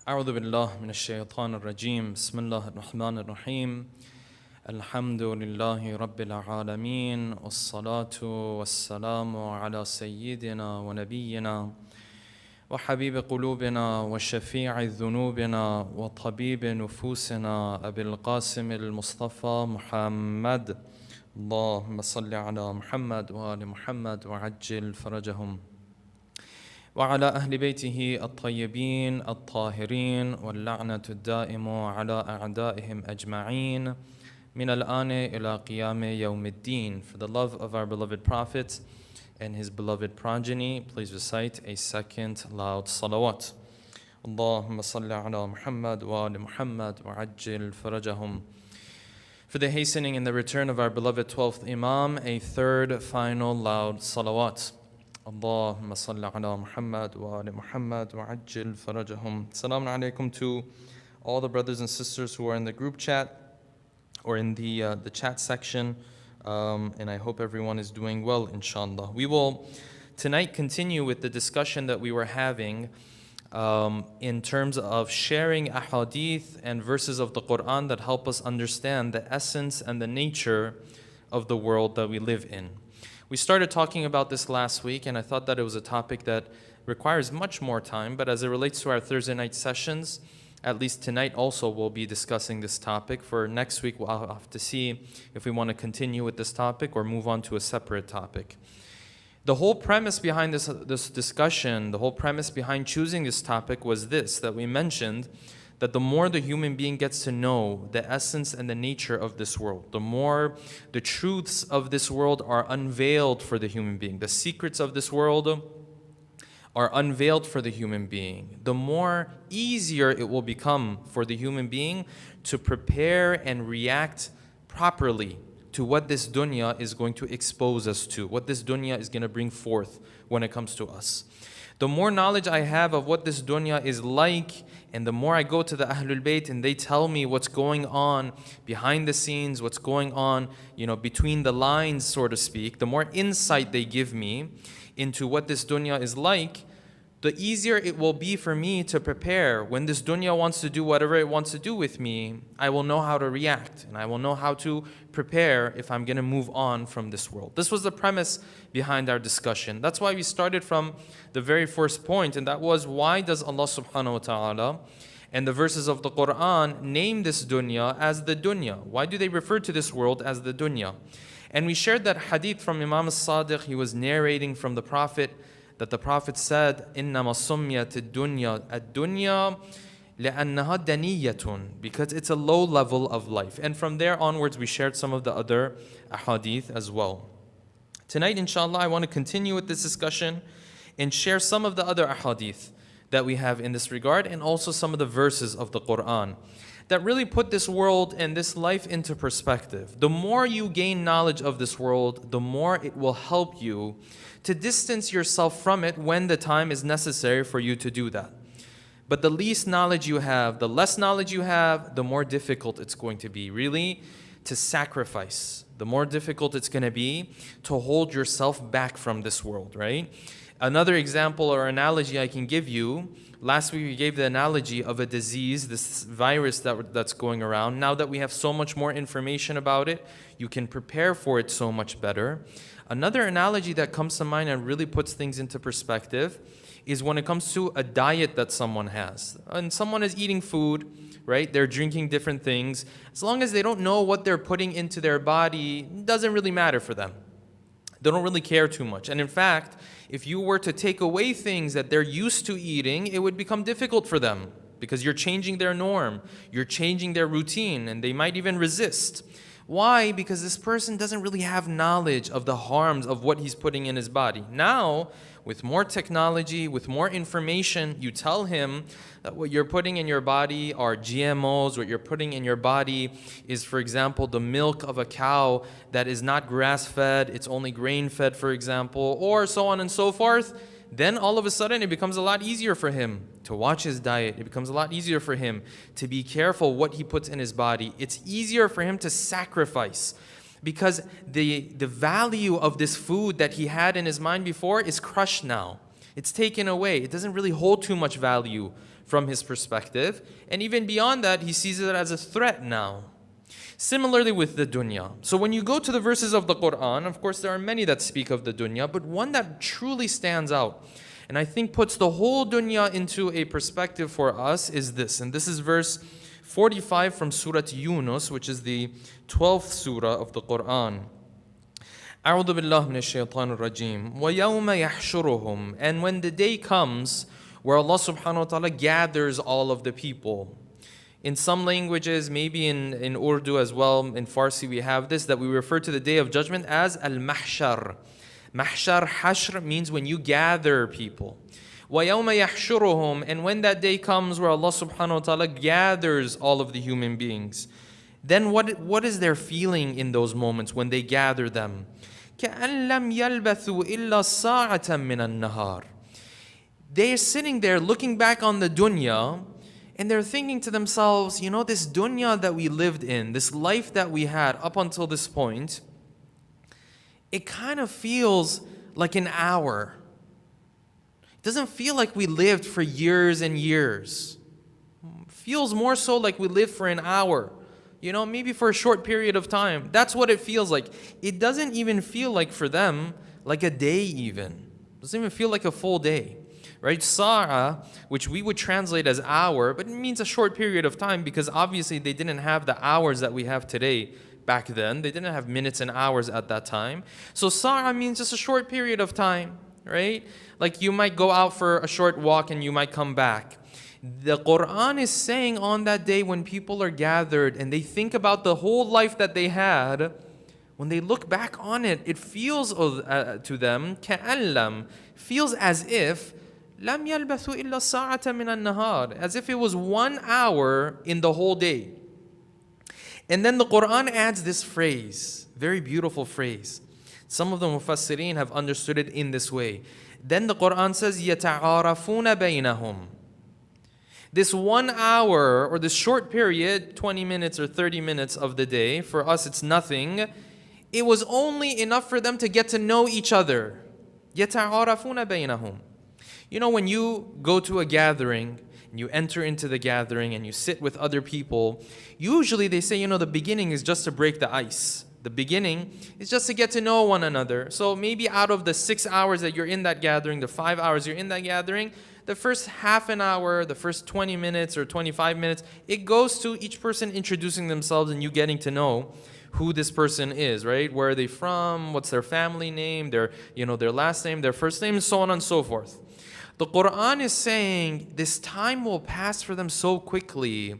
أعوذ بالله من الشيطان الرجيم بسم الله الرحمن الرحيم الحمد لله رب العالمين والصلاة والسلام على سيدنا ونبينا وحبيب قلوبنا وشفيع ذنوبنا وطبيب نفوسنا أبي القاسم المصطفى محمد اللهم صل على محمد وآل محمد وعجل فرجهم وعلى أهل بيته الطيبين الطاهرين واللعنة الدائم على أعدائهم أجمعين من الآن إلى قيام يوم الدين. For the love of our beloved Prophet and his beloved progeny, please recite a second loud salawat. اللهم صل على محمد وآل محمد وعجل فرجهم. For the hastening and the return of our beloved 12th Imam, a third final loud salawat. اللهم صل على محمد وآل محمد وعجل فرجهم. Assalamu alaikum to all the brothers and sisters who are in the group chat or in the chat section, and I hope everyone is doing well, inshallah. We will tonight continue with the discussion that we were having in terms of sharing ahadith and verses of the Quran that help us understand the essence and the nature of the world that we live in. We started talking about this last week, and I thought that it was a topic that requires much more time, but as it relates to our Thursday night sessions, at least tonight also we'll be discussing this topic. For next week, we'll have to see if we want to continue with this topic or move on to a separate topic. The whole premise behind this discussion, the whole premise behind choosing this topic was this, that we mentioned that the more the human being gets to know the essence and the nature of this world, the more the truths of this world are unveiled for the human being, the secrets of this world are unveiled for the human being, the more easier it will become for the human being to prepare and react properly to what this dunya is going to expose us to, what this dunya is going to bring forth when it comes to us. The more knowledge I have of what this dunya is like, and the more I go to the Ahlul Bayt and they tell me what's going on behind the scenes, what's going on, between the lines, so to speak, the more insight they give me into what this dunya is like, the easier it will be for me to prepare. When this dunya wants to do whatever it wants to do with me, I will know how to react and I will know how to prepare if I'm going to move on from this world. This was the premise behind our discussion. That's why we started from the very first point, and that was, why does Allah subhanahu wa ta'ala and the verses of the Quran name this dunya as the dunya? Why do they refer to this world as the dunya? And we shared that hadith from Imam as-Sadiq. He was narrating from the Prophet that the Prophet said, إِنَّمَا سُمِّيَتِ الدُّنْيَا الدُّنْيَا لِأَنَّهَا دَنِيَّةٌ, because it's a low level of life. And from there onwards, we shared some of the other ahadith as well. Tonight, inshallah, I want to continue with this discussion and share some of the other ahadith that we have in this regard, and also some of the verses of the Quran that really put this world and this life into perspective. The more you gain knowledge of this world, the more it will help you to distance yourself from it when the time is necessary for you to do that. But the least knowledge you have, the less knowledge you have, the more difficult it's going to be, really, to sacrifice. The more difficult it's going to be to hold yourself back from this world, right? Another example or analogy I can give you, last week we gave the analogy of a disease, this virus that's going around. Now that we have so much more information about it, you can prepare for it so much better. Another analogy that comes to mind and really puts things into perspective is when it comes to a diet that someone has. And someone is eating food, right? They're drinking different things. As long as they don't know what they're putting into their body, it doesn't really matter for them. They don't really care too much. And in fact, if you were to take away things that they're used to eating, it would become difficult for them because you're changing their norm, you're changing their routine, and they might even resist. Why? Because this person doesn't really have knowledge of the harms of what he's putting in his body. Now, with more technology, with more information, you tell him that what you're putting in your body are GMOs, what you're putting in your body is, for example, the milk of a cow that is not grass-fed, it's only grain-fed, for example, or so on and so forth. Then all of a sudden it becomes a lot easier for him to watch his diet. It becomes a lot easier for him to be careful what he puts in his body. It's easier for him to sacrifice because the value of this food that he had in his mind before is crushed now. It's taken away. It doesn't really hold too much value from his perspective. And even beyond that, he sees it as a threat now. Similarly with the dunya. So when you go to the verses of the Quran, of course there are many that speak of the dunya, but one that truly stands out, and I think puts the whole dunya into a perspective for us, is this. And this is verse 45 from Surah Yunus, which is the 12th surah of the Quran. أعوذ بالله من الشيطان الرجيم ويوم يحشرهم. And when the day comes where Allah subhanahu wa ta'ala gathers all of the people. In some languages, maybe in Urdu as well, in Farsi we have this, that we refer to the day of judgment as al-mahshar. Mahshar, hashr means when you gather people. وَيَوْمَ يَحْشُرُهُمْ. And when that day comes where Allah subhanahu wa ta'ala gathers all of the human beings, then what is their feeling in those moments when they gather them? كَأَن لَمْ يَلْبَثُوا إِلَّا سَاعَةً مِّنَ النَّهَارِ. They're sitting there looking back on the dunya, and they're thinking to themselves, you know, this dunya that we lived in, this life that we had up until this point, it kind of feels like an hour. It doesn't feel like we lived for years and years. It feels more so like we lived for an hour, you know, maybe for a short period of time. That's what it feels like. It doesn't even feel like for them, like a day even. It doesn't even feel like a full day. Right? Sa'a, which we would translate as hour, but it means a short period of time because obviously they didn't have the hours that we have today back then. They didn't have minutes and hours at that time. So Sa'a means just a short period of time, right? Like you might go out for a short walk and you might come back. The Quran is saying on that day when people are gathered and they think about the whole life that they had, when they look back on it, it feels to them, كَأَلَّمْ, feels as if لم يلبثوا إلا ساعة من النهار, as if it was 1 hour in the whole day. And then the Quran adds this phrase, very beautiful phrase. Some of the Mufassirin have understood it in this way. Then the Quran says يتعارفون بينهم. This 1 hour or this short period, 20 minutes or 30 minutes of the day, for us it's nothing. It was only enough for them to get to know each other. يتعارفون بينهم. You know, when you go to a gathering and you enter into the gathering and you sit with other people, usually they say, you know, the beginning is just to break the ice. The beginning is just to get to know one another. So maybe out of the 6 hours that you're in that gathering, the 5 hours you're in that gathering, the first half an hour, the first 20 minutes or 25 minutes, it goes to each person introducing themselves and you getting to know who this person is, right? Where are they from? What's their family name? Their last name, their first name, and so on and so forth. The Quran is saying this time will pass for them so quickly.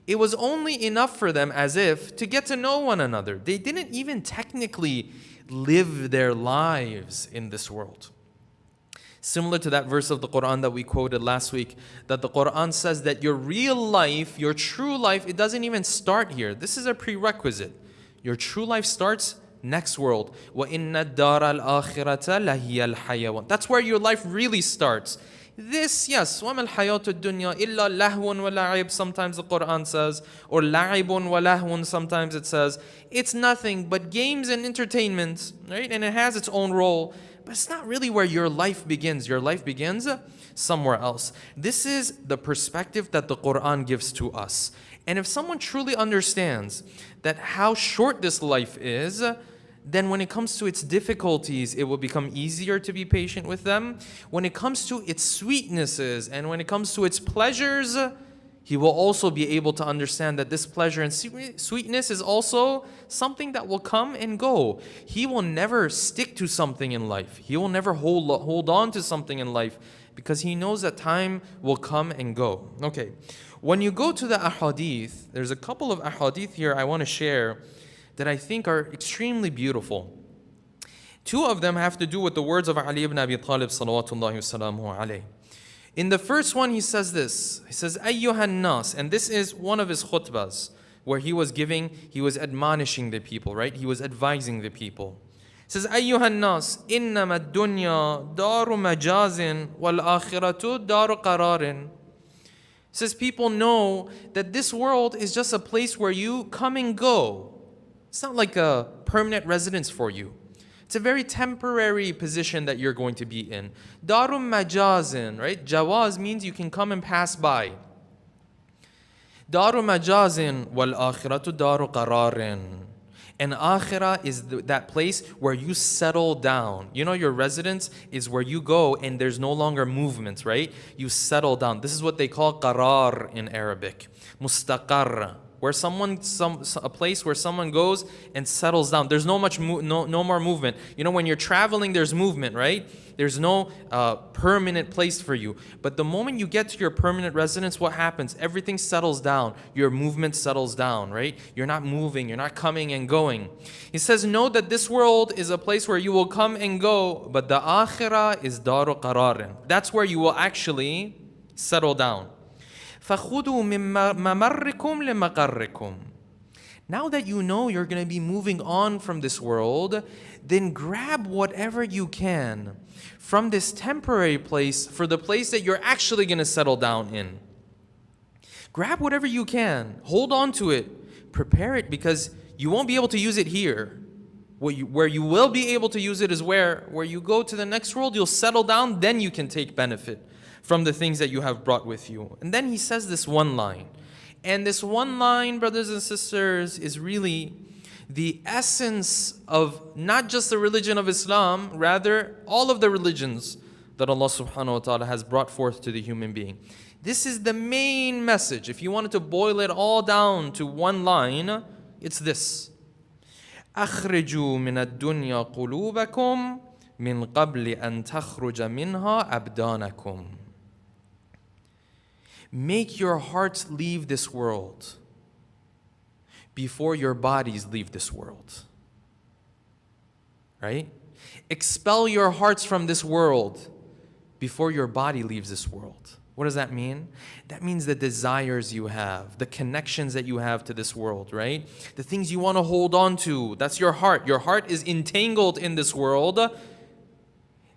It was only enough for them as if to get to know one another. They didn't even technically live their lives in this world. Similar to that verse of the Quran that we quoted last week, that the Quran says that your real life, your true life, it doesn't even start here. This is a prerequisite. Your true life starts next world. وَإِنَّ الدَّارَ الْآخِرَةَ لَهِيَ الْحَيَوَانِ. That's where your life really starts. This, yes, وَمَا الْحَيَاةُ الدُّنْيَا إِلَّا لَهْوٌ وَلَعِبٌ, sometimes the Quran says, or لَعِبٌ وَلَهْوٌ, sometimes it says. It's nothing but games and entertainment, right? And it has its own role, but it's not really where your life begins. Your life begins somewhere else. This is the perspective that the Quran gives to us. And if someone truly understands that how short this life is, then when it comes to its difficulties, it will become easier to be patient with them. When it comes to its sweetnesses and when it comes to its pleasures, he will also be able to understand that this pleasure and sweetness is also something that will come and go. He will never stick to something in life. He will never hold on to something in life because he knows that time will come and go. Okay, when you go to the ahadith, there's a couple of ahadith here I want to share that I think are extremely beautiful. Two of them have to do with the words of Ali ibn Abi Talib salawatullahi wasalamuhu alayhi. In the first one he says this, he says ayyuhan nas, and this is one of his khutbahs where he was admonishing the people, right? He was advising the people. He says ayyuhan nas innama ad-dunya daru majazin wal akhiratu daru qararin. He says people know that this world is just a place where you come and go. It's not like a permanent residence for you. It's a very temporary position that you're going to be in. Darum majazin, right? Jawaz means you can come and pass by. Daru majazin wal akhiratu daru qararin. And akhirah is that place where you settle down. You know, your residence is where you go and there's no longer movement, right? You settle down. This is what they call qarar in Arabic. Mustaqarra. Where a place where someone goes and settles down. There's no more movement. You know, when you're traveling, there's movement, right? There's no permanent place for you. But the moment you get to your permanent residence, what happens? Everything settles down. Your movement settles down, right? You're not moving. You're not coming and going. He says, know that this world is a place where you will come and go, but the akhirah is daru qararin. That's where you will actually settle down. فَخُذُوا مِن مَمَرِّكُمْ لِمَقَرِّكُمْ. Now that you know you're going to be moving on from this world, then grab whatever you can from this temporary place for the place that you're actually going to settle down in. Grab whatever you can. Hold on to it. Prepare it, because you won't be able to use it here. Where you will be able to use it is where you go to the next world, you'll settle down, then you can take benefit from the things that you have brought with you. And then he says this one line. And this one line, brothers and sisters, is really the essence of not just the religion of Islam, rather all of the religions that Allah subhanahu wa ta'ala has brought forth to the human being. This is the main message. If you wanted to boil it all down to one line, it's this. أخرجوا من الدنيا قلوبكم من قبل أن تخرج منها أبدانكم. Make your hearts leave this world before your bodies leave this world. Right? Expel your hearts from this world before your body leaves this world. What does that mean? That means the desires you have, the connections that you have to this world, right? The things you want to hold on to, that's your heart. Your heart is entangled in this world.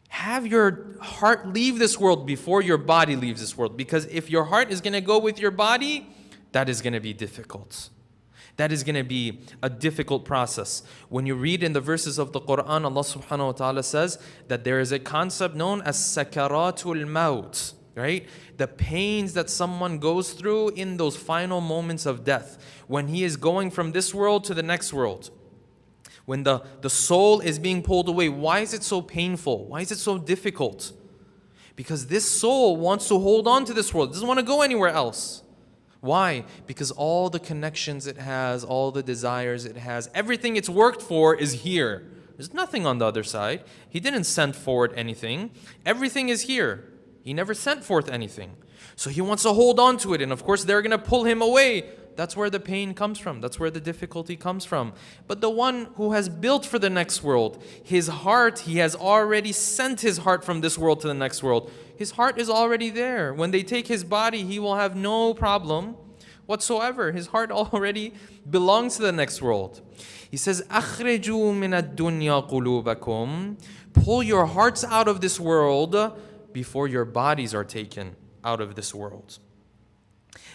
Have your heart leave this world before your body leaves this world. Because if your heart is going to go with your body, that is going to be difficult. That is going to be a difficult process. When you read in the verses of the Quran, Allah subhanahu wa ta'ala says that there is a concept known as sakaratul maut, right? The pains that someone goes through in those final moments of death, when he is going from this world to the next world. When the soul is being pulled away, why is it so painful? Why is it so difficult? Because this soul wants to hold on to this world. It doesn't want to go anywhere else. Why? Because all the connections it has, all the desires it has, everything it's worked for is here. There's nothing on the other side. He didn't send forward anything. Everything is here. He never sent forth anything. So he wants to hold on to it. And of course, they're going to pull him away. That's where the pain comes from. That's where the difficulty comes from. But the one who has built for the next world, his heart, he has already sent his heart from this world to the next world. His heart is already there. When they take his body, he will have no problem whatsoever. His heart already belongs to the next world. He says, أَخْرِجُوا مِنَ الدُّنْيَا قُلُوبَكُمْ. Pull your hearts out of this world before your bodies are taken out of this world.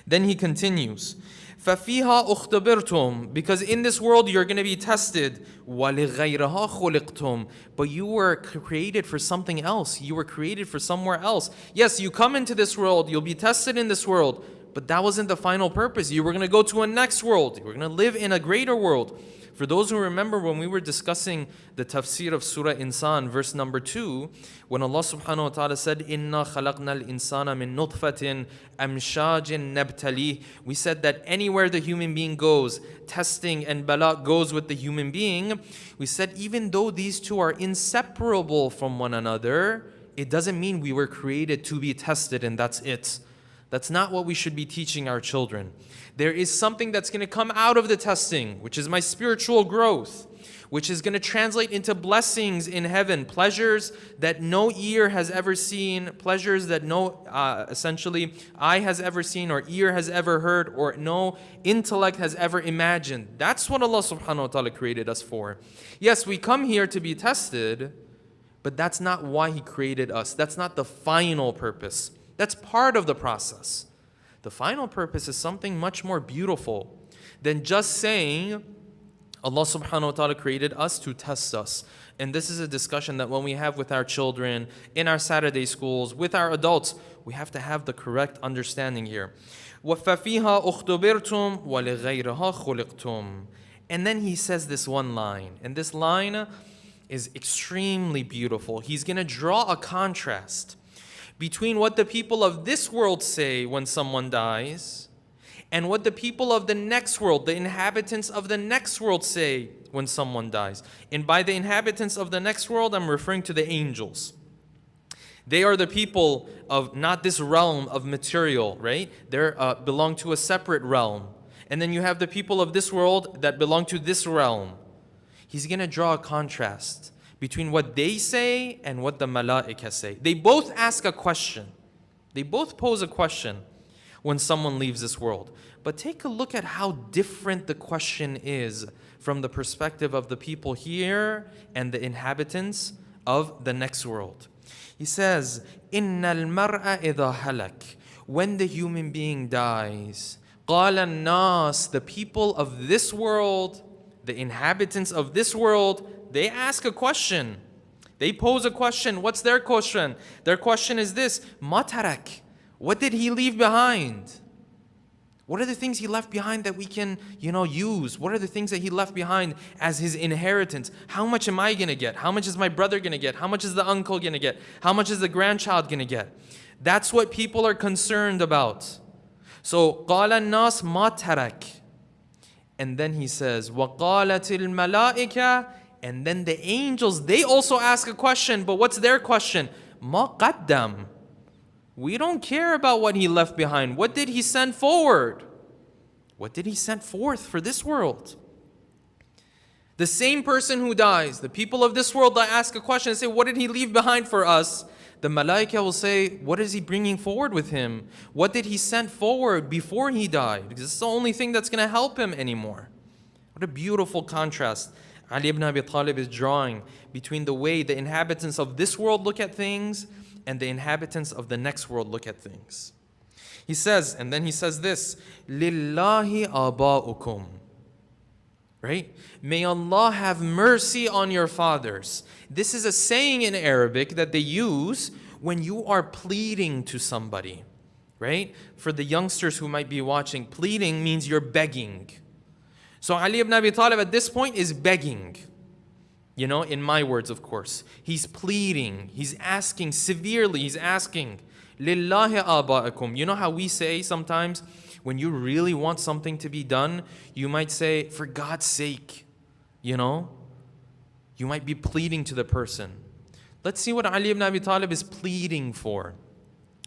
Then he continues, فَفِيهَا أُخْتَبِرْتُمْ. Because in this world you're going to be tested. وَلِغَيْرَهَا خُلِقْتُمْ. But you were created for something else. You were created for somewhere else. Yes, you come into this world, you'll be tested in this world, but that wasn't the final purpose. You were going to go to a next world. You were going to live in a greater world. For those who remember when we were discussing the tafsir of Surah Insan, verse number 2, when Allah subhanahu wa ta'ala said, إِنَّا خَلَقْنَا الْإِنسَانَ مِن نُطْفَةٍ أَمْشَاجٍ نَبْتَلِيهِ. We said that anywhere the human being goes, testing and bala goes with the human being. We said even though these two are inseparable from one another, it doesn't mean we were created to be tested and that's it. That's not what we should be teaching our children. There is something that's going to come out of the testing, which is my spiritual growth, which is going to translate into blessings in heaven, pleasures that no ear has ever seen, pleasures that no, essentially, eye has ever seen or ear has ever heard or no intellect has ever imagined. That's what Allah subhanahu wa ta'ala created us for. Yes, we come here to be tested, but that's not why He created us. That's not the final purpose. That's part of the process. The final purpose is something much more beautiful than just saying, Allah subhanahu wa ta'ala created us to test us. And this is a discussion that when we have with our children, in our Saturday schools, with our adults, we have to have the correct understanding here. وَفَفِيهَا أُخْتُبِرْتُمْ وَلِغَيْرِهَا خُلِقْتُمْ. And then he says this one line. And this line is extremely beautiful. He's going to draw a contrast between what the people of this world say when someone dies and what the people of the next world, the inhabitants of the next world, say when someone dies. And by the inhabitants of the next world, I'm referring to the angels. They are the people of not this realm of material, right? They belong to a separate realm. And then you have the people of this world that belong to this realm. He's going to draw a contrast between what they say and what the malaika say. They both ask a question. They both pose a question when someone leaves this world. But take a look at how different the question is from the perspective of the people here and the inhabitants of the next world. He says, إِنَّ الْمَرْءَ إِذَا هَلَكَ. When the human being dies, قَالَ النَّاسِ. The people of this world, the inhabitants of this world, they ask a question. They pose a question. What's their question? Their question is this: مَا تَرَكَ. What did he leave behind? What are the things he left behind that we can, use? What are the things that he left behind as his inheritance? How much am I going to get? How much is my brother going to get? How much is the uncle going to get? How much is the grandchild going to get? That's what people are concerned about. So, قَالَ النَّاسِ مَا تَرَكَ. And then he says, وَقَالَتِ الْمَلَائِكَةِ. And then the angels, they also ask a question, but what's their question? مَا قَدَّمَ. We don't care about what he left behind. What did he send forward? What did he send forth for this world? The same person who dies, the people of this world that ask a question and say, what did he leave behind for us? The malaika will say, what is he bringing forward with him? What did he send forward before he died? Because it's the only thing that's going to help him anymore. What a beautiful contrast Ali ibn Abi Talib is drawing between the way the inhabitants of this world look at things and the inhabitants of the next world look at things. He says, and then he says this, Lillahi aba'ukum. Right? May Allah have mercy on your fathers. This is a saying in Arabic that they use when you are pleading to somebody. Right? For the youngsters who might be watching, pleading means you're begging. So Ali ibn Abi Talib at this point is begging. In my words, of course. He's pleading. He's asking severely. He's asking, Lillahi aba'akum. You know how we say sometimes when you really want something to be done, you might say, for God's sake. You might be pleading to the person. Let's see what Ali ibn Abi Talib is pleading for.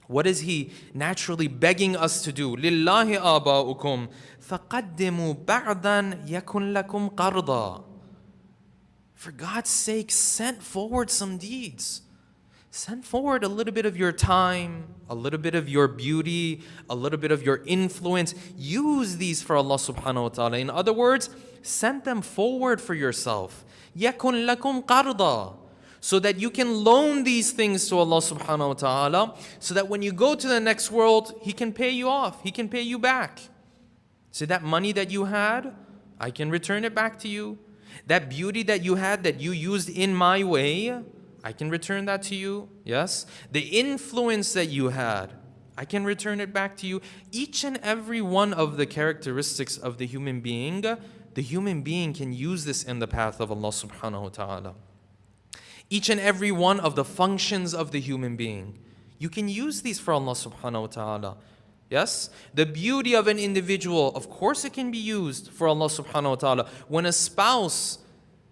What is he naturally begging us to do? Lillahi aba'ukum faqaddimu ba'dan yakun lakum qarda. For God's sake, send forward some deeds. Send forward a little bit of your time, a little bit of your beauty, a little bit of your influence. Use these for Allah subhanahu wa ta'ala. In other words, send them forward for yourself. يَكُنْ لَكُمْ قَرْضًا. So that you can loan these things to Allah subhanahu wa ta'ala, so that when you go to the next world, He can pay you off. He can pay you back. So that money that you had, I can return it back to you. That beauty that you had that you used in my way, I can return that to you. Yes? The influence that you had, I can return it back to you. Each and every one of the characteristics of the human being can use this in the path of Allah subhanahu wa ta'ala. Each and every one of the functions of the human being, you can use these for Allah subhanahu wa ta'ala. Yes? The beauty of an individual, of course it can be used for Allah subhanahu wa ta'ala. When a spouse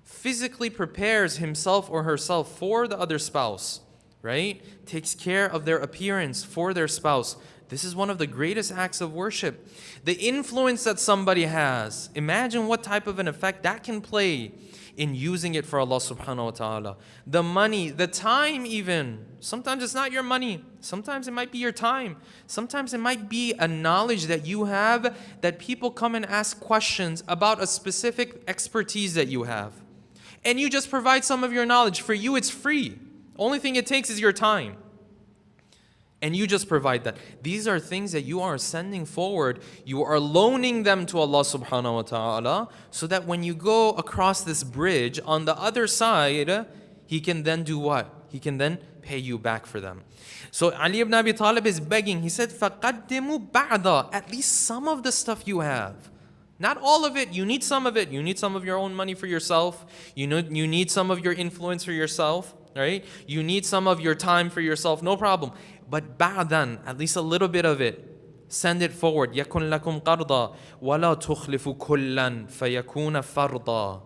physically prepares himself or herself for the other spouse, right? Takes care of their appearance for their spouse. This is one of the greatest acts of worship. The influence that somebody has, imagine what type of an effect that can play in using it for Allah subhanahu wa ta'ala. The money, the time even. Sometimes it's not your money. Sometimes it might be your time. Sometimes it might be a knowledge that you have that people come and ask questions about a specific expertise that you have. And you just provide some of your knowledge. For you, it's free. Only thing it takes is your time. And you just provide that. These are things that you are sending forward. You are loaning them to Allah subhanahu wa ta'ala, so that when you go across this bridge, on the other side, He can then do what? He can then pay you back for them. So Ali ibn Abi Talib is begging. He said, فَقَدِّمُوا بَعْضَ. At least some of the stuff you have. Not all of it. You need some of it. You need some of your own money for yourself. You need some of your influence for yourself. Right? You need some of your time for yourself. No problem. But ba'dan, at least a little bit of it. Send it forward. يَكُنْ لَكُمْ قَرْضًا وَلَا تُخْلِفُ كُلًّا فَيَكُونَ فَرْضًا.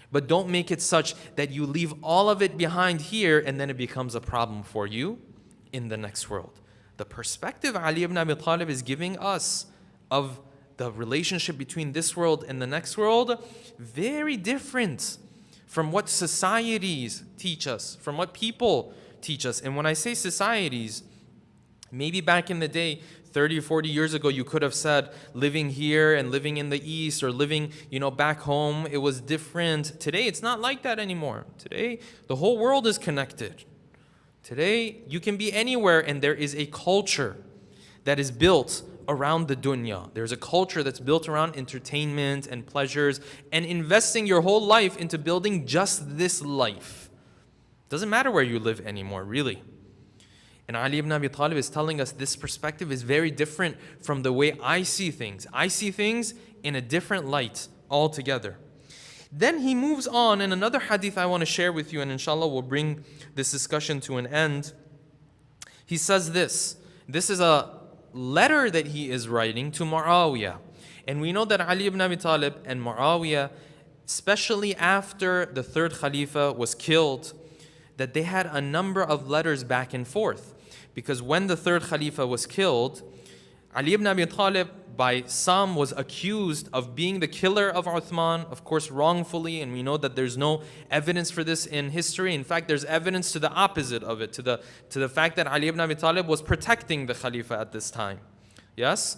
But don't make it such that you leave all of it behind here and then it becomes a problem for you in the next world. The perspective Ali ibn Abi Talib is giving us of the relationship between this world and the next world, very different from what societies teach us, from what people teach us. And when I say societies, maybe back in the day, 30 or 40 years ago, you could have said living here and living in the East or living, back home, it was different. Today, it's not like that anymore. Today, the whole world is connected. Today, you can be anywhere and there is a culture that is built around the dunya. There's a culture that's built around entertainment and pleasures and investing your whole life into building just this life. Doesn't matter where you live anymore, really. And Ali ibn Abi Talib is telling us this perspective is very different from the way I see things. I see things in a different light altogether. Then he moves on in another hadith I want to share with you, and inshallah we'll bring this discussion to an end. He says this. This is a letter that he is writing to Muawiyah. And we know that Ali ibn Abi Talib and Muawiyah, especially after the third Khalifa was killed, that they had a number of letters back and forth. Because when the third Khalifa was killed, Ali ibn Abi Talib, by some, was accused of being the killer of Uthman, of course wrongfully, and we know that there's no evidence for this in history. In fact, there's evidence to the opposite of it, to the fact that Ali ibn Abi Talib was protecting the Khalifa at this time. Yes?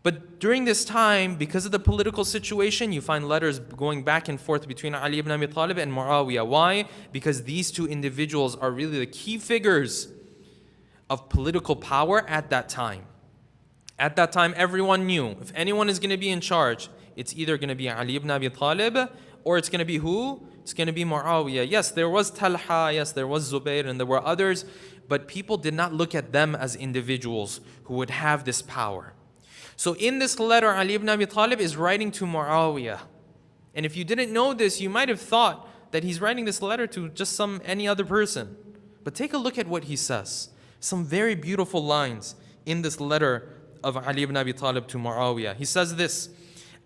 But during this time, because of the political situation, you find letters going back and forth between Ali ibn Abi Talib and Muawiyah. Why? Because these two individuals are really the key figures of political power at that time. At that time, everyone knew if anyone is going to be in charge, it's either going to be Ali ibn Abi Talib or it's going to be who? It's going to be Muawiyah. Yes, there was Talha, yes, there was Zubayr, and there were others, but people did not look at them as individuals who would have this power. So in this letter, Ali ibn Abi Talib is writing to Muawiyah. And if you didn't know this, you might have thought that he's writing this letter to just any other person. But take a look at what he says. Some very beautiful lines in this letter of Ali ibn Abi Talib to Muawiyah. He says this,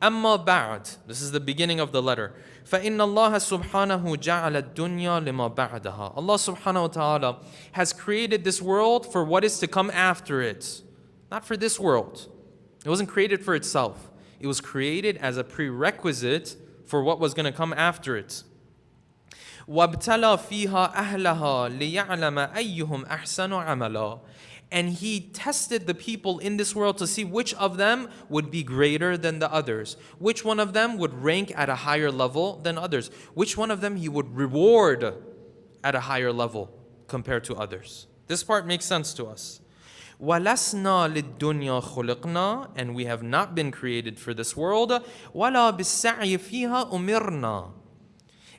أَمَّا بَعْدْ. This is the beginning of the letter. فَإِنَّ اللَّهَ سُبْحَانَهُ جَعَلَ الدُّنْيَا لِمَا بَعْدَهَا. Allah subhanahu wa ta'ala has created this world for what is to come after it. Not for this world. It wasn't created for itself. It was created as a prerequisite for what was going to come after it. وَابْتَلَى فِيهَا أَهْلَهَا لِيَعْلَمَ أَيُّهُمْ أَحْسَنُ عَمَلًا. And he tested the people in this world to see which of them would be greater than the others. Which one of them would rank at a higher level than others. Which one of them he would reward at a higher level compared to others. This part makes sense to us. وَلَسْنَا لِلدُّنْيَا خُلِقْنَا. And we have not been created for this world. وَلَا بِالسَّعْيِ فِيهَا أُمِرْنَا.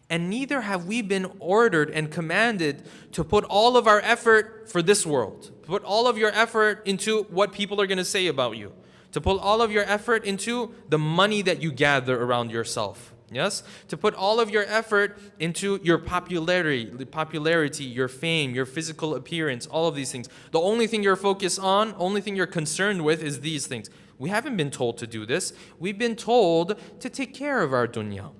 And neither have we been ordered and commanded to put all of our effort for this world. Put all of your effort into what people are going to say about you. To put all of your effort into the money that you gather around yourself. Yes? To put all of your effort into your popularity, your fame, your physical appearance, all of these things. The only thing you're focused on, only thing you're concerned with is these things. We haven't been told to do this. We've been told to take care of our dunya.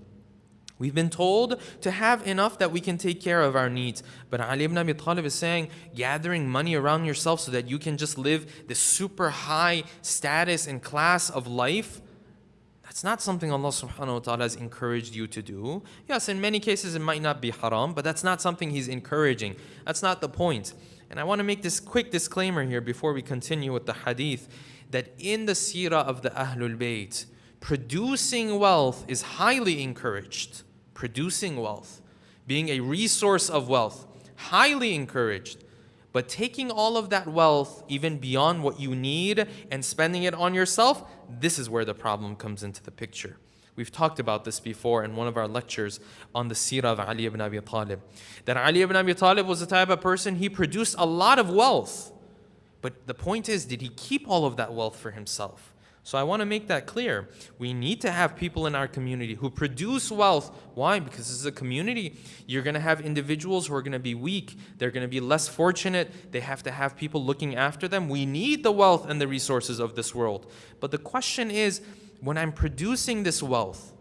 We've been told to have enough that we can take care of our needs. But Ali ibn Abi Talib is saying, gathering money around yourself so that you can just live this super high status and class of life, that's not something Allah subhanahu wa ta'ala has encouraged you to do. Yes, in many cases it might not be haram, but that's not something He's encouraging. That's not the point. And I want to make this quick disclaimer here before we continue with the hadith, that in the seerah of the Ahlul Bayt, producing wealth is highly encouraged. Producing wealth, being a resource of wealth, highly encouraged. But taking all of that wealth, even beyond what you need, and spending it on yourself, this is where the problem comes into the picture. We've talked about this before in one of our lectures on the seerah of Ali ibn Abi Talib. That Ali ibn Abi Talib was the type of person, he produced a lot of wealth. But the point is, did he keep all of that wealth for himself? So I want to make that clear. We need to have people in our community who produce wealth. Why? Because this is a community. You're going to have individuals who are going to be weak. They're going to be less fortunate. They have to have people looking after them. We need the wealth and the resources of this world. But the question is, when I'm producing this wealth,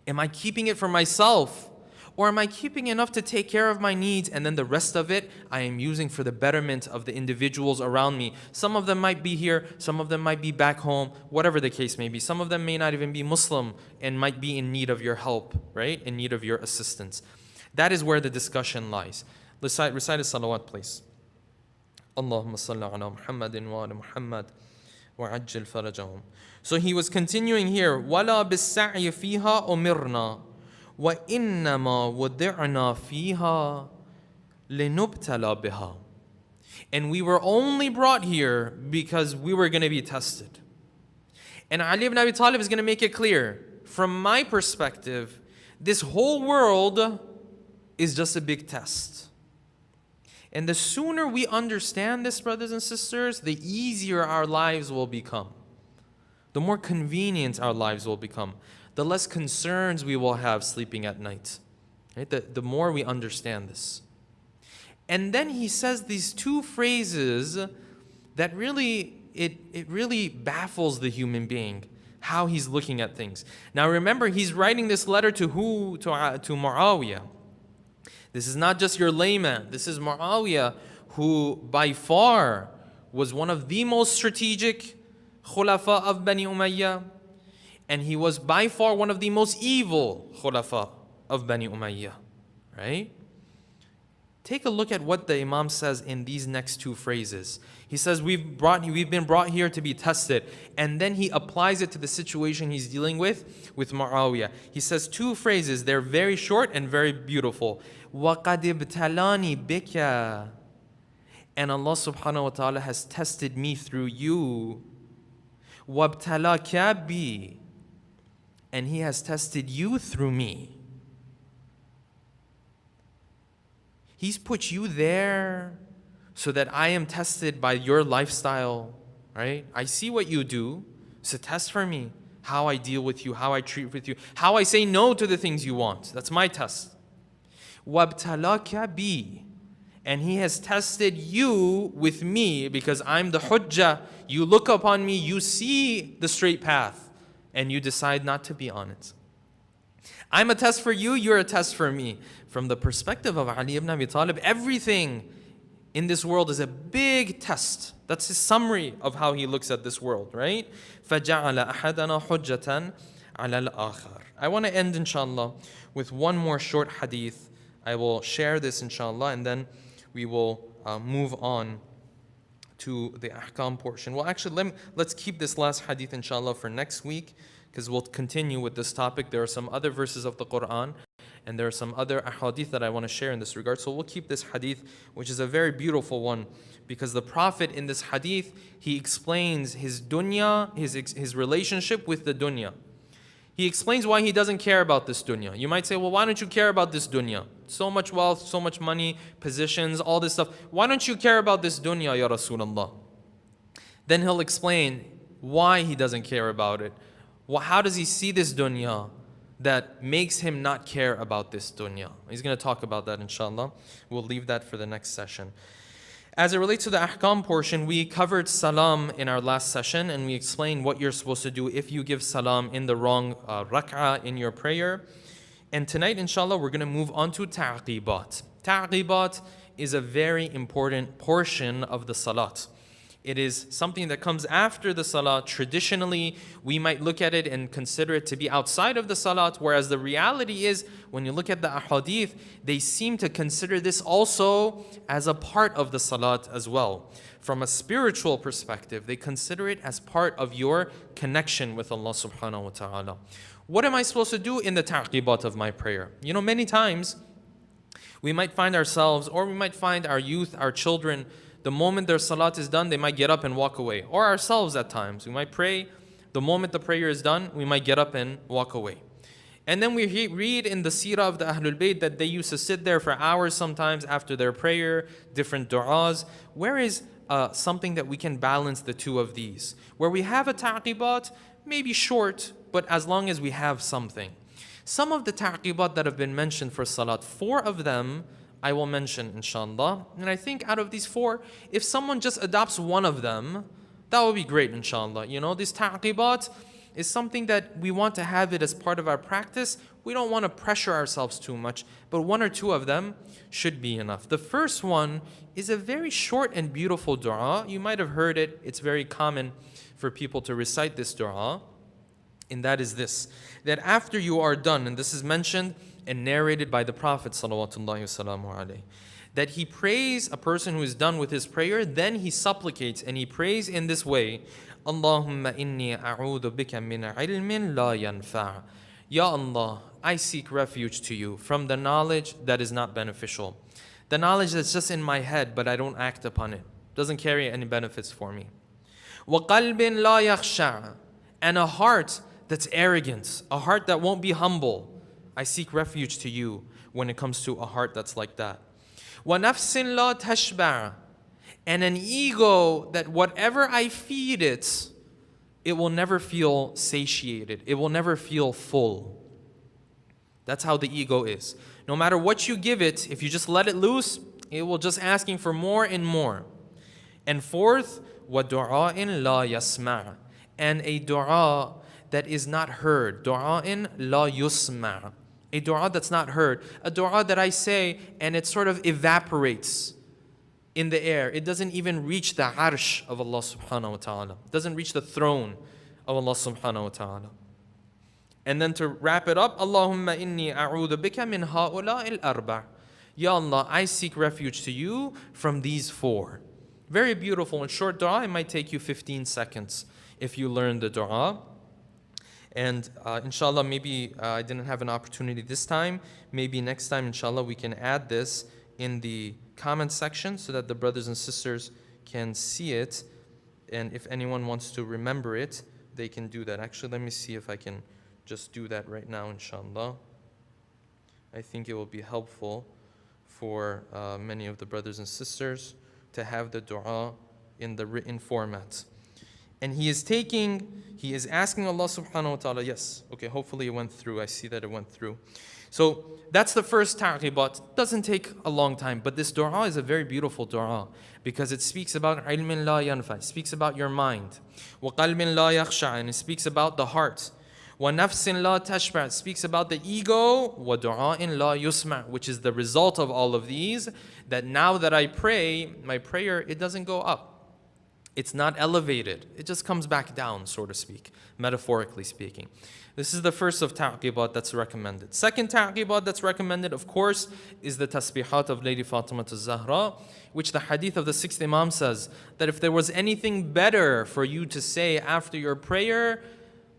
am I keeping it for myself? Or am I keeping enough to take care of my needs, and then the rest of it I am using for the betterment of the individuals around me? Some of them might be here, some of them might be back home, whatever the case may be. Some of them may not even be Muslim and might be in need of your help, right? In need of your assistance. That is where the discussion lies. Recite a salawat, please. Allahumma salli ala Muhammadin wa ala Muhammad wa ajjil farajahum. So he was continuing here. وَلَا بِالسَّعْيِ فِيهَا أُمِرْنَا وَإِنَّمَا وُدِعْنَا فِيهَا لِنُبْتَلَى بِهَا. And we were only brought here because we were going to be tested. And Ali ibn Abi Talib is going to make it clear, from my perspective, this whole world is just a big test. And the sooner we understand this, brothers and sisters, the easier our lives will become. The more convenient our lives will become. The less concerns we will have sleeping at night. Right? The more we understand this. And then he says these two phrases that really, it really baffles the human being, how he's looking at things. Now remember, he's writing this letter to who? To Muawiyah. This is not just your layman. This is Muawiyah, who by far was one of the most strategic khulafa of Bani Umayyah. And he was by far one of the most evil khulafa of Bani Umayyah. Right? Take a look at what the Imam says in these next two phrases. He says, we've been brought here to be tested. And then he applies it to the situation he's dealing with Muawiyah. He says two phrases. They're very short and very beautiful. وَقَدْ ابْتَلَانِي بِكَ. And Allah subhanahu wa ta'ala has tested me through you. وَابْتَلَاكَ بِي. And He has tested you through me. He's put you there so that I am tested by your lifestyle, right? I see what you do. It's a test for me. How I deal with you, how I treat with you, how I say no to the things you want. That's my test. وَابْتَلَاكَ بِي. And He has tested you with me because I'm the hujjah. You look upon me, you see the straight path, and you decide not to be on it. I'm a test for you, you're a test for me. From the perspective of Ali ibn Abi Talib, everything in this world is a big test. That's his summary of how he looks at this world, right? فَجَعَلَ أَحَدَنَا حُجَّةً عَلَى الْآخَرِ. I want to end, inshallah, with one more short hadith. I will share this, inshallah, and then we will move on to the ahkam portion. Well, actually, let's keep this last hadith, inshallah, for next week, because we'll continue with this topic. There are some other verses of the Quran, and there are some other ahadith that I want to share in this regard. So we'll keep this hadith, which is a very beautiful one, because the Prophet in this hadith, he explains his dunya, his relationship with the dunya. He explains why he doesn't care about this dunya. You might say, well, why don't you care about this dunya? So much wealth, so much money, positions, all this stuff. Why don't you care about this dunya, ya Rasulullah? Then he'll explain why he doesn't care about it. How does he see this dunya that makes him not care about this dunya? He's going to talk about that, inshallah. We'll leave that for the next session. As it relates to the ahkam portion, we covered salam in our last session, and we explained what you're supposed to do if you give salam in the wrong rak'ah in your prayer. And tonight, inshallah, we're going to move on to ta'qibat. Ta'qibat is a very important portion of the salat. It is something that comes after the salat. Traditionally, we might look at it and consider it to be outside of the salat, whereas the reality is, when you look at the ahadith, they seem to consider this also as a part of the salat as well. From a spiritual perspective, they consider it as part of your connection with Allah subhanahu wa ta'ala. What am I supposed to do in the ta'qibat of my prayer? You know, many times We might find ourselves, or we might find our youth, our children, the moment their salat is done, they might get up and walk away. Or ourselves at times. We might pray, the moment the prayer is done, we might get up and walk away. And then we read in the seerah of the Ahlul Bayt that they used to sit there for hours sometimes after their prayer, different du'as. Where is something that we can balance the two of these? Where we have a ta'qibat, maybe short, but as long as we have something. Some of the ta'qibat that have been mentioned for salat, 4 of them I will mention inshallah. And I think out of these 4, if someone just adopts one of them, that would be great inshallah. You know, this ta'qibat is something that we want to have it as part of our practice. We don't want to pressure ourselves too much, but 1 or 2 of them should be enough. The first one is a very short and beautiful dua. You might have heard it. It's very common for people to recite this dua. And that is this, that after you are done, and this is mentioned and narrated by the Prophet ﷺ, that he prays a person who is done with his prayer, then he supplicates and he prays in this way, Allahumma inni a'udhu bika min ilmin la yanfa'. Ya Allah, I seek refuge to you from the knowledge that is not beneficial. The knowledge that's just in my head, but I don't act upon it. Doesn't carry any benefits for me. Wa qalbin la yakhsha'. And a heart that's arrogant, a heart that won't be humble. I seek refuge to you when it comes to a heart that's like that. Wa nafsin la tashba'. And an ego that whatever I feed it, it will never feel satiated. It will never feel full. That's how the ego is. No matter what you give it, if you just let it loose, it will just asking for more and more. And 4th, وَدُعَاءٍ لَا يَسْمَعُ. And a dua that is not heard. دُعَاءٍ لَا يُسْمَعُ. A dua that's not heard. A dua that I say and it sort of evaporates in the air. It doesn't even reach the arsh of Allah subhanahu wa ta'ala. It doesn't reach the throne of Allah subhanahu wa ta'ala. And then to wrap it up, Allahumma inni a'udhu bika min ha'ula'i al-arba'. Ya Allah, I seek refuge to you from these 4. Very beautiful and short dua. It might take you 15 seconds if you learn the dua. And inshallah, maybe I didn't have an opportunity this time. Maybe next time, inshallah, we can add this in the comment section so that the brothers and sisters can see it. And if anyone wants to remember it, they can do that. Actually, let me see if I can just do that right now, inshallah. I think it will be helpful for many of the brothers and sisters to have the dua in the written format. And he is asking Allah subhanahu wa ta'ala, yes, okay, hopefully it went through. I see that it went through. So that's the first ta'qibat. Doesn't take a long time, but this dua is a very beautiful dua because it speaks about ilmin la yanfa, it speaks about your mind. Wa qalbin la yakhsha, and it speaks about the heart. Wa nafsin la tashba', it speaks about the ego. Wa du'a'in la yusma', which is the result of all of these, that now that I pray, my prayer, it doesn't go up. It's not elevated. It just comes back down, so to speak, metaphorically speaking. This is the first of ta'qibat that's recommended. Second ta'qibat that's recommended, of course, is the tasbihat of Lady Fatima az-Zahra, which the hadith of the 6th Imam says that if there was anything better for you to say after your prayer,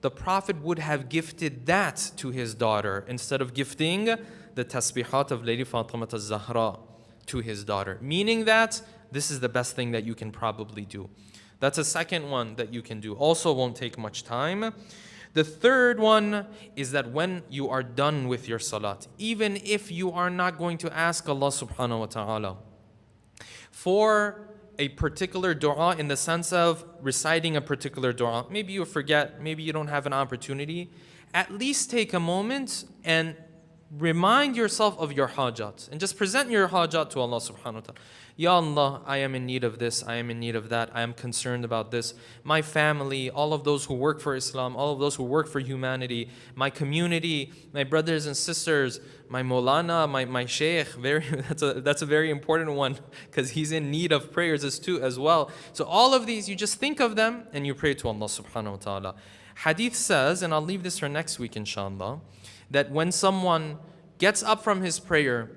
the Prophet would have gifted that to his daughter instead of gifting the tasbihat of Lady Fatima az-Zahra to his daughter. Meaning that this is the best thing that you can probably do. That's a second one that you can do. Also won't take much time. The third one is that when you are done with your salat, even if you are not going to ask Allah subhanahu wa ta'ala for a particular dua in the sense of reciting a particular dua, maybe you forget, maybe you don't have an opportunity, at least take a moment and remind yourself of your hajat and just present your hajat to Allah subhanahu wa ta'ala. Ya Allah, I am in need of this, I am in need of that, I am concerned about this. My family, all of those who work for Islam, all of those who work for humanity, my community, my brothers and sisters, my Maulana, my Shaykh, that's a very important one because he's in need of prayers as well. So all of these, you just think of them and you pray to Allah subhanahu wa ta'ala. Hadith says, and I'll leave this for next week inshallah, that when someone gets up from his prayer,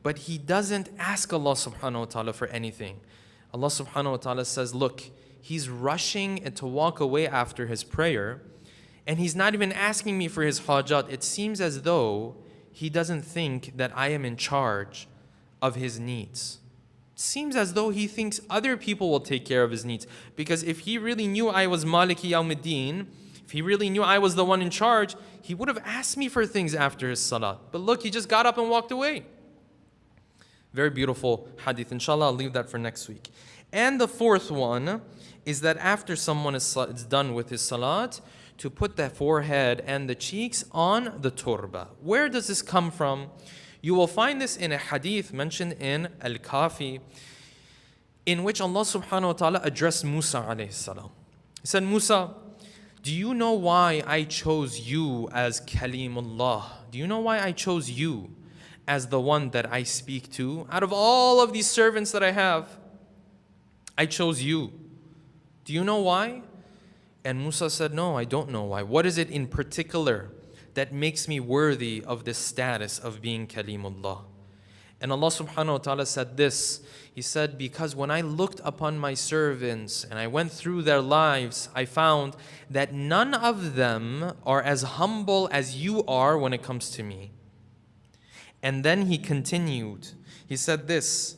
but he doesn't ask Allah subhanahu wa ta'ala for anything, Allah subhanahu wa ta'ala says, look, he's rushing to walk away after his prayer, and he's not even asking me for his hajat. It seems as though he doesn't think that I am in charge of his needs. It seems as though he thinks other people will take care of his needs. Because if he really knew I was Maliki Yawmiddin, if he really knew I was the one in charge, he would have asked me for things after his salah. But look, he just got up and walked away. Very beautiful hadith. Inshallah, I'll leave that for next week. And the fourth one is that after someone is done with his salat, to put the forehead and the cheeks on the turba. Where does this come from? You will find this in a hadith mentioned in Al-Kafi, in which Allah subhanahu wa ta'ala addressed Musa alayhi salam. He said, Musa, do you know why I chose you as Kalimullah? Do you know why I chose you as the one that I speak to? Out of all of these servants that I have, I chose you. Do you know why? And Musa said, no, I don't know why. What is it in particular that makes me worthy of this status of being Kalimullah? And Allah subhanahu wa ta'ala said this. He said, because when I looked upon my servants and I went through their lives, I found that none of them are as humble as you are when it comes to me. And then he continued. He said this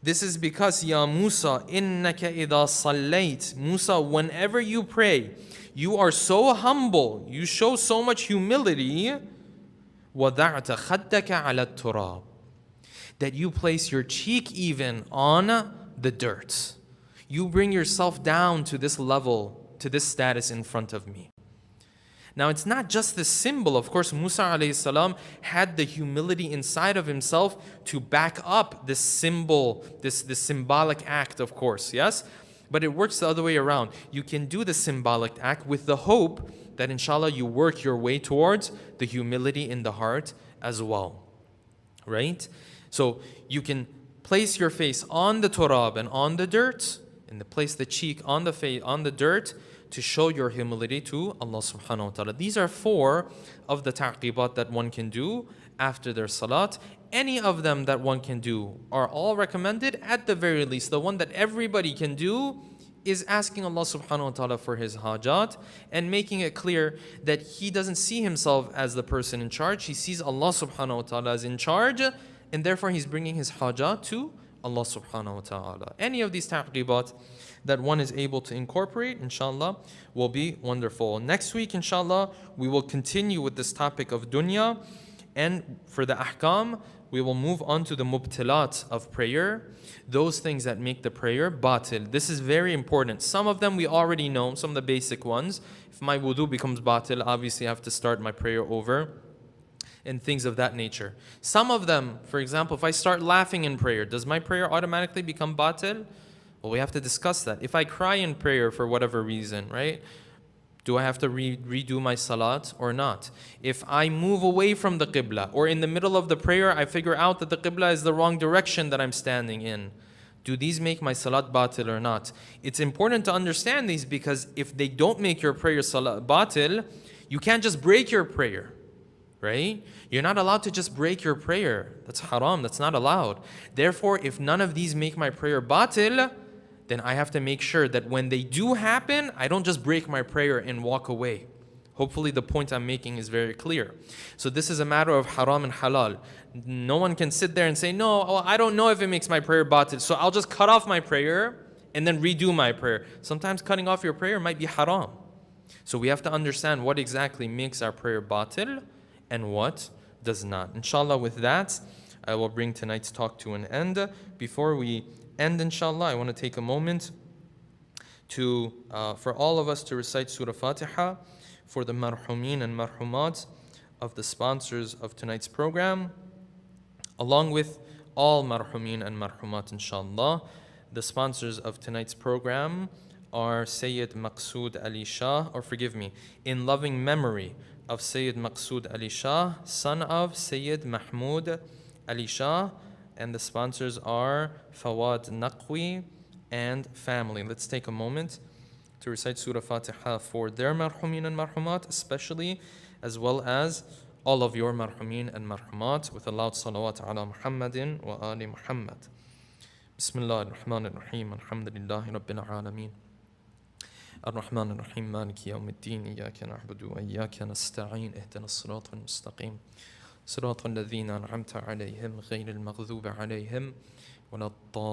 is because, Ya Musa, innaka idha sallayt. Musa, whenever you pray, you are so humble, you show so much humility, وَضَعْتَ خَدَّكَ عَلَى التُّرَابِ, that you place your cheek even on the dirt. You bring yourself down to this level, to this status in front of me. Now, it's not just the symbol. Of course, Musa alayhi salam had the humility inside of himself to back up this symbol, this symbolic act, of course, yes? But it works the other way around. You can do the symbolic act with the hope that inshallah you work your way towards the humility in the heart as well, right? So you can place your face on the turab and on the dirt, and place the cheek on the face, on the dirt, to show your humility to Allah subhanahu wa ta'ala. These are 4 of the ta'qibat that one can do after their salat. Any of them that one can do are all recommended. At the very least, the one that everybody can do is asking Allah subhanahu wa ta'ala for his hajat and making it clear that he doesn't see himself as the person in charge. He sees Allah subhanahu wa ta'ala as in charge, and therefore he's bringing his hajat to Allah subhanahu wa ta'ala. Any of these ta'qibat that one is able to incorporate, inshallah, will be wonderful. Next week, inshallah, we will continue with this topic of dunya, and for the ahkam, we will move on to the mubtilat of prayer, those things that make the prayer batil. This is very important. Some of them we already know, some of the basic ones. If my wudu becomes batil, obviously I have to start my prayer over, and things of that nature. Some of them, for example, if I start laughing in prayer, does my prayer automatically become batil? Well, we have to discuss that. If I cry in prayer for whatever reason, right? Do I have to redo my salat or not? If I move away from the qibla, or in the middle of the prayer, I figure out that the qibla is the wrong direction that I'm standing in, do these make my salat batil or not? It's important to understand these, because if they don't make your prayer salat batil, you can't just break your prayer, right? You're not allowed to just break your prayer. That's haram, that's not allowed. Therefore, if none of these make my prayer batil, then I have to make sure that when they do happen, I don't just break my prayer and walk away. Hopefully the point I'm making is very clear. So this is a matter of haram and halal. No one can sit there and say, no, I don't know if it makes my prayer batil, so I'll just cut off my prayer and then redo my prayer. Sometimes cutting off your prayer might be haram. So we have to understand what exactly makes our prayer batil and what does not. Inshallah, with that, I will bring tonight's talk to an end. Before we end, inshallah, I want to take a moment to, for all of us to recite Surah Fatiha for the marhumin and marhumat of the sponsors of tonight's program, along with all marhumin and marhumat, inshallah. The sponsors of tonight's program are Sayyid Maqsood Ali Shah, or forgive me, in loving memory of Sayyid Maqsood Ali Shah, son of Sayyid Mahmoud Ali Shah, and the sponsors are Fawad Naqwi and family. Let's take a moment to recite Surah Fatiha for their marhumin and marhumat, especially, as well as all of your marhumin and marhumat, with a loud salawat ala Muhammadin wa ali Muhammad. Bismillah ar-Rahman ar-Rahim, alhamdulillahi rabbil alameen. الرحمن الرحيم مالك يوم الدين إياك نعبد وإياك نستعين اهدنا الصراط المستقيم صراط الذين أنعمت عليهم غير المغضوب عليهم ولا الضالين